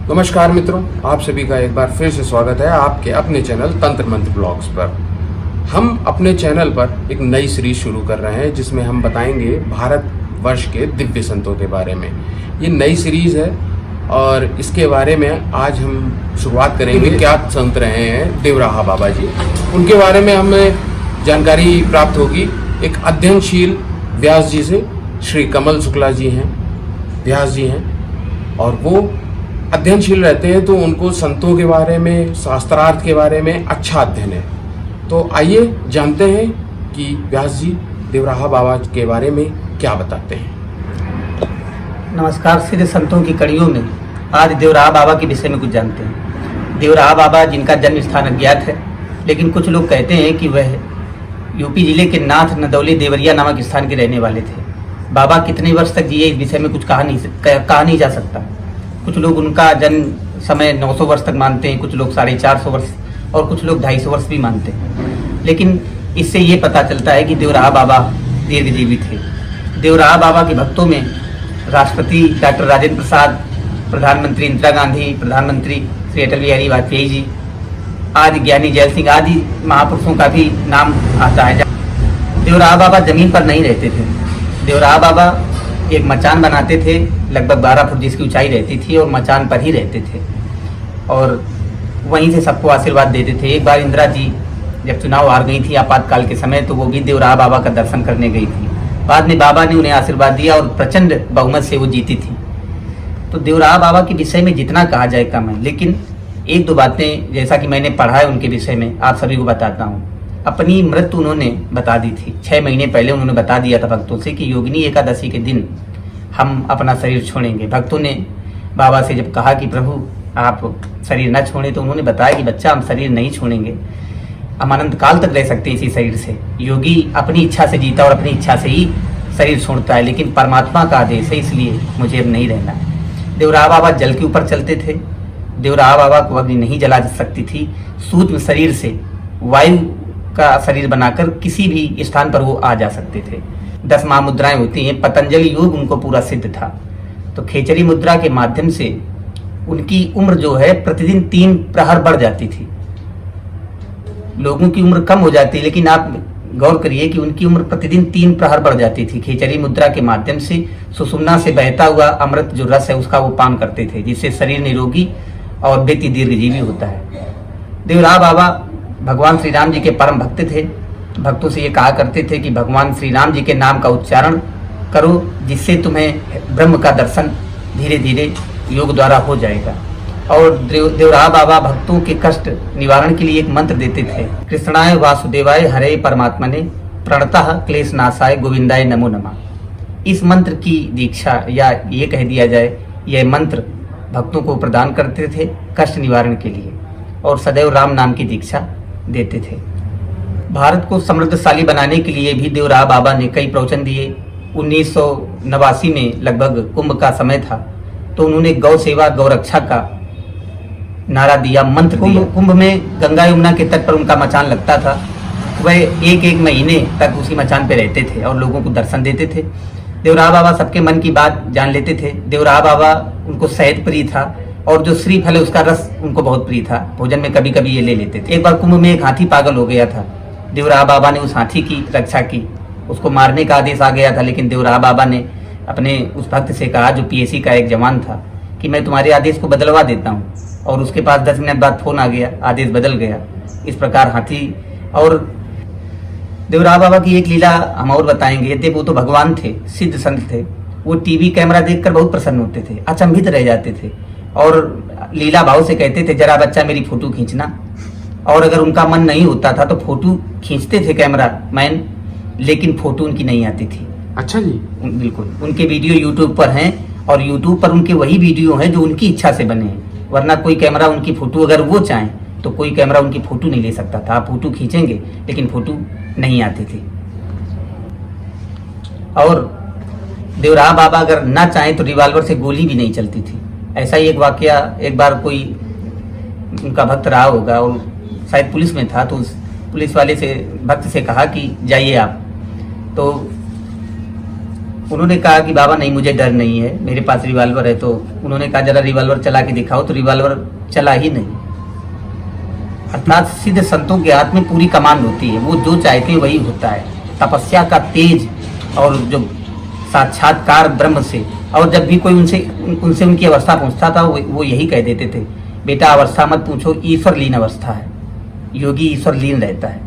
नमस्कार मित्रों, आप सभी का एक बार फिर से स्वागत है आपके अपने चैनल तंत्र मंत्र ब्लॉग्स पर। हम अपने चैनल पर एक नई सीरीज शुरू कर रहे हैं जिसमें हम बताएंगे भारत वर्ष के दिव्य संतों के बारे में। ये नई सीरीज है और इसके बारे में आज हम शुरुआत करेंगे। क्या संत रहे हैं देवराहा बाबा जी, उनके बारे में हमें जानकारी प्राप्त होगी एक अध्ययनशील व्यास जी से। श्री कमल शुक्ला जी हैं, व्यास जी हैं, और वो अध्ययनशील रहते हैं तो उनको संतों के बारे में, शास्त्रार्थ के बारे में अच्छा अध्ययन है। तो आइए जानते हैं कि व्यास जी देवराहा बाबा के बारे में क्या बताते हैं। नमस्कार। सिद्ध संतों की कड़ियों में आज देवराहा बाबा के विषय में कुछ जानते हैं। देवराहा बाबा जिनका जन्म स्थान अज्ञात है, लेकिन कुछ लोग कहते हैं कि वह यूपी जिले के नाथ नदौली देवरिया नामक स्थान के रहने वाले थे। बाबा कितने वर्ष तक जिए इस विषय में कुछ कहा नहीं जा सकता। कुछ लोग उनका जन्म समय 900 वर्ष तक मानते हैं, कुछ लोग 450 वर्ष और कुछ लोग 250 वर्ष भी मानते हैं। लेकिन इससे ये पता चलता है कि देवराहा बाबा दीर्घजीवी थे। देवराहा बाबा के भक्तों में राष्ट्रपति डॉक्टर राजेंद्र प्रसाद, प्रधानमंत्री इंदिरा गांधी, प्रधानमंत्री श्री अटल बिहारी वाजपेयी जी, आदि ज्ञानी जैल सिंह आदि महापुरुषों का भी नाम आता है। देवराहा बाबा जमीन पर नहीं रहते थे। देवराहा बाबा एक मचान बनाते थे, लगभग 12 फुट जिसकी ऊंचाई रहती थी, और मचान पर ही रहते थे और वहीं से सबको आशीर्वाद देते थे। एक बार इंदिरा जी जब चुनाव हार गई थी आपातकाल के समय, तो वो भी देवराहा बाबा का दर्शन करने गई थी। बाद में बाबा ने उन्हें आशीर्वाद दिया और प्रचंड बहुमत से वो जीती थी। तो देवराहा बाबा के विषय में जितना कहा जाए कम है, लेकिन एक दो बातें जैसा कि मैंने पढ़ा है उनके विषय में आप सभी को बताता हूँ। अपनी मृत्यु उन्होंने बता दी थी 6 महीने पहले। उन्होंने बता दिया था भक्तों से कि योगिनी एकादशी के दिन हम अपना शरीर छोड़ेंगे। भक्तों ने बाबा से जब कहा कि प्रभु आप शरीर न छोड़ें, तो उन्होंने बताया कि बच्चा हम शरीर नहीं छोड़ेंगे, हम अनंत काल तक रह सकते हैं इसी शरीर से। योगी अपनी इच्छा से जीता और अपनी इच्छा से ही शरीर छोड़ता है, लेकिन परमात्मा का आदेश है, इसलिए मुझे अब नहीं रहना है। देवराहा बाबा जल के ऊपर चलते थे। देवराहा बाबा को अग्नि नहीं जला सकती थी। सूक्ष्म शरीर से वायु का शरीर बनाकर किसी भी स्थान पर वो आ जा सकते थे। 10 महामुद्राएं होती हैं। पतंजलि योग उनको पूरा सिद्ध था। तो खेचरी मुद्रा के माध्यम से उनकी उम्र जो है प्रतिदिन 3 प्रहर बढ़ जाती थी। लोगों की उम्र कम हो जाती है, लेकिन आप गौर करिए कि उनकी उम्र प्रतिदिन 3 प्रहर बढ़ जाती थी। खेचरी मुद्रा के माध्यम से सुषुम्ना से बहता हुआ अमृत जो रस है उसका वो पान करते थे, जिससे शरीर निरोगी और व्यक्ति दीर्घजीवी होता है। देवराहा बाबा भगवान श्री राम जी के परम भक्त थे। भक्तों से ये कहा करते थे कि भगवान श्री राम जी के नाम का उच्चारण करो, जिससे तुम्हें ब्रह्म का दर्शन धीरे धीरे योग द्वारा हो जाएगा। और देवराहा बाबा भक्तों के कष्ट निवारण के लिए एक मंत्र देते थे। कृष्णाय वासुदेवाय हरे परमात्मने प्रणतः क्लेश नाशाय गोविंदाय नमो नमः। इस मंत्र की दीक्षा, या ये कह दिया जाए यह मंत्र भक्तों को प्रदान करते थे कष्ट निवारण के लिए, और सदैव राम नाम की दीक्षा देते थे। भारत को समृद्धशाली बनाने के लिए भी देवराहा बाबा ने कई प्रवचन दिए। 1989 में लगभग कुंभ का समय था, तो उन्होंने गौ सेवा गौ रक्षा का नारा दिया, मंत्र दिया। कुंभ में गंगा यमुना के तट पर उनका मचान लगता था। वह एक महीने तक उसी मचान पे रहते थे और लोगों को दर्शन देते थे। देवराहा बाबा सबके मन की बात जान लेते थे। देवराहा बाबा उनको शहद प्रिय था, और जो श्रीफल है उसका रस उनको बहुत प्रिय था। भोजन में कभी कभी ये ले लेते थे। एक बार कुंभ में एक हाथी पागल हो गया था। देवराहा बाबा ने उस हाथी की रक्षा की। उसको मारने का आदेश आ गया था, लेकिन देवराहा बाबा ने अपने उस भक्त से कहा, जो पीएसी का एक जवान था, कि मैं तुम्हारे आदेश को बदलवा देता हूँ। और उसके पास 10 मिनट बाद फोन आ गया, आदेश बदल गया। इस प्रकार हाथी। और देवराहा बाबा की एक लीला हम और बताएंगे। यद्यपि वो तो भगवान थे, सिद्ध संत थे, वो टीवी कैमरा देखकर बहुत प्रसन्न होते थे, अचंभित रह जाते थे और लीला भाव से कहते थे, जरा बच्चा मेरी फोटो खींचना। और अगर उनका मन नहीं होता था तो फोटो खींचते थे कैमरा मैन, लेकिन फोटो उनकी नहीं आती थी। अच्छा जी। बिल्कुल। उनके वीडियो यूट्यूब पर हैं, और यूट्यूब पर उनके वही वीडियो हैं जो उनकी इच्छा से बने हैं। वरना कोई कैमरा उनकी फोटो, अगर वो चाहें तो कोई कैमरा उनकी फोटो नहीं ले सकता था। आप फोटो खींचेंगे लेकिन फोटो नहीं आती थी। और देवराहा बाबा अगर ना चाहें तो रिवाल्वर से गोली भी नहीं चलती थी। ऐसा ही एक वाकया, एक बार कोई उनका भक्त रहा होगा और शायद पुलिस में था, तो उस पुलिस वाले से भक्त से कहा कि जाइए आप। तो उन्होंने कहा कि बाबा नहीं, मुझे डर नहीं है, मेरे पास रिवॉल्वर है। तो उन्होंने कहा जरा रिवॉल्वर चला के दिखाओ, तो रिवॉल्वर चला ही नहीं। अर्थात सिद्ध संतों के हाथ में पूरी कमांड होती है, वो जो चाहते हैं वही होता है। तपस्या का तेज और जो साक्षात्कार ब्रह्म से, और जब भी कोई उनसे उनकी अवस्था पहुंचता था वो यही कह देते थे, बेटा अवस्था मत पूछो, ईश्वर लीन अवस्था है, योगी ईश्वर लीन रहता है।